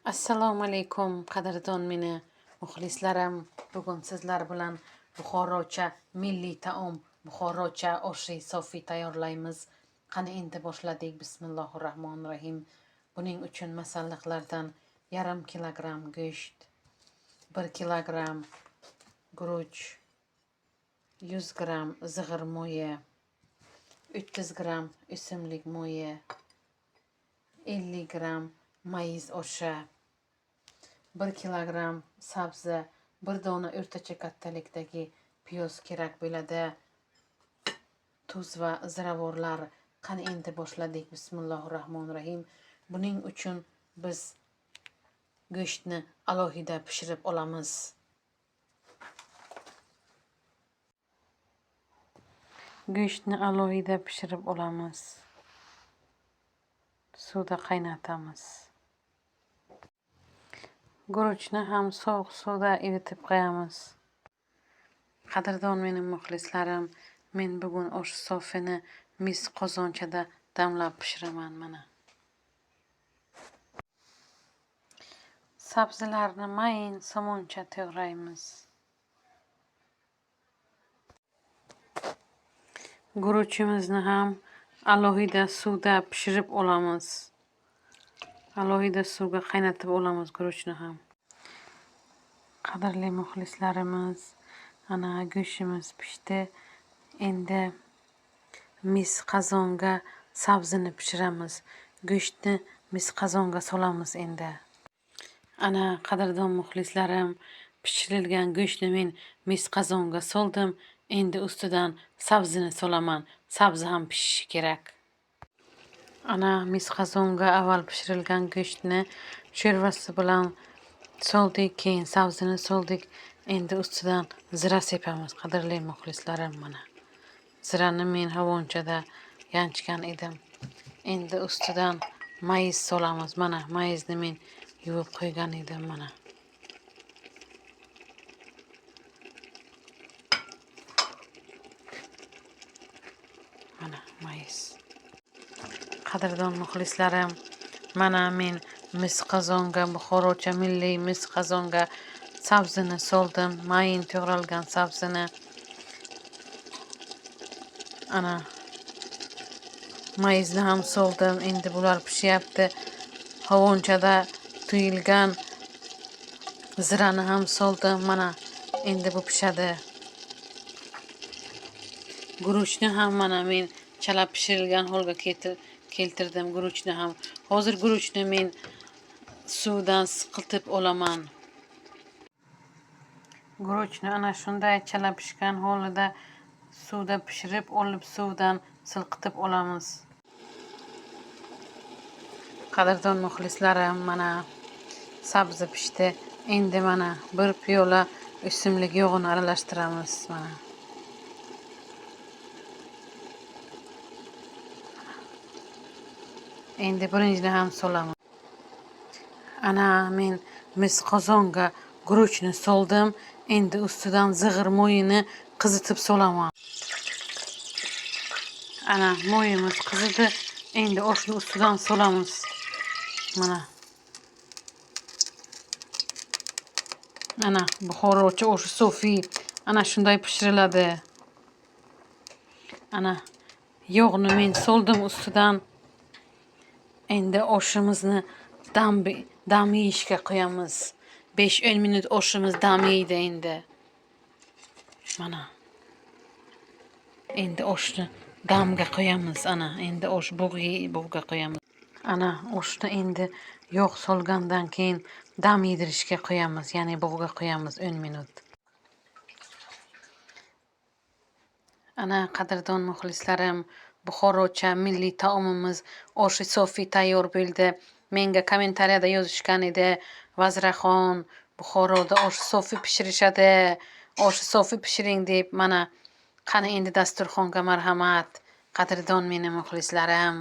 Assalomu alaykum qadrdon meni muxlislarim. Bugun sizlar bilan buxorocha milliy taom, buxorocha oshi sofi tayyorlaymiz. Qani endi boshladik. Bismillahirrohmanirrohim. Buning uchun masalliqlardan yarim kilogramm go'sht, 1 kilogramm guruch, 100 gramm zig'ir moyi, 300 gramm o'simlik moyi, 50 gramm mayiz oshi, 1 kilogramm sabzi, 1 dona o'rtacha kattalikdagi piyoz kerak bo'ladi. Tuz va ziravorlar. Qani endi boshladik. Bismillahirrohmanirrohim. Buning uchun biz go'shtni alohida pishirib olamiz. Suvda qaynatamiz. Guruchni ham sovuq suvda ivitib qo'yamiz. Qadrdon mening muxlislarim, men bugun osh sofini mis qozonchada damlab pishiraman mana. Sabzilarni mayin somoncha to'g'raymiz. Guruchimizni ham alohida suvda pishirib olamiz. Alohida suvga qaynatib olamiz guruchni ham. Qadrli muxlislarimiz, ana go'shtimiz pishdi. Endi mis qozonga sabzini pishiramiz. Go'shtni mis qozonga solamiz endi. Ana qadrdon muxlislarim, pishirilgan go'shtni men mis qozonga soldim. Endi ustidan sabzini solaman. Sabzi ham pishishi kerak. Ana mis qozonga avval pishirilgan go'shtni sho'rvasi bilan soldik, keyin sabzini soldik. Endi ustidan zira sepamiz. Qadrli muxlislarim, mana zirani men havonchada yanchgan edim. Endi ustidan mayiz solamiz. Mana mayizni men yuvib qo'ygan edim mana. Mana mayiz. Qadrdon muxlislarim, mana men mis qozonga, buxorocha milliy mis qozonga sabzini soldim. Mayin to'g'ralgan sabzini. Ana mayizni ham soldim. Endi bular pishyapti. Havonchada tuyilgan zirani ham soldim. Mana endi bu pishadi. Guruchni ham mana men chala pishirilgan holga keltirdim guruchni ham. Hozir guruchni men suvdan siqiltib olaman. Guruchni ana shunday chala pishgan holida suvda pishirib olib, suvdan silqitib olamiz. Qadrdon muxlislarim, mana sabzi pishdi. Endi mana 1 piyola o'simlik yog'ini aralashtiramiz mana. Endi birinchini ham solaman. Ana men mis qozonga guruchni soldim. Endi ustidan zig'ir moyini qizitib solaman. Ana moyimiz qizidi. Endi oshni ustidan solamiz. Mana. Ana buxorocha oshi sofi ana shunday pishiriladi. Ana yog'ni men soldim ustidan. Endi oshimizni dam yeyishga qo'yamiz. 5-10 minut oshimiz dam yeydi endi. Mana. Endi oshni damga qo'yamiz. Ana endi osh bug'ga qo'yamiz. Ana oshni endi yog' solgandan keyin dam yedirishga qo'yamiz, ya'ni bug'ga qo'yamiz 10 minut. Ana qadrdon muxlislarim, buxorocha milliy taomimiz oshi sofi tayyor bo'ldi. Menga kommentariyada yozishgan edi, Vaziraxon, Buxoroda oshi sofi pishirishadi, oshi sofi pishiring deb. Mana qani endi dasturxonga marhamat. Qadrdon meni muxlislarim.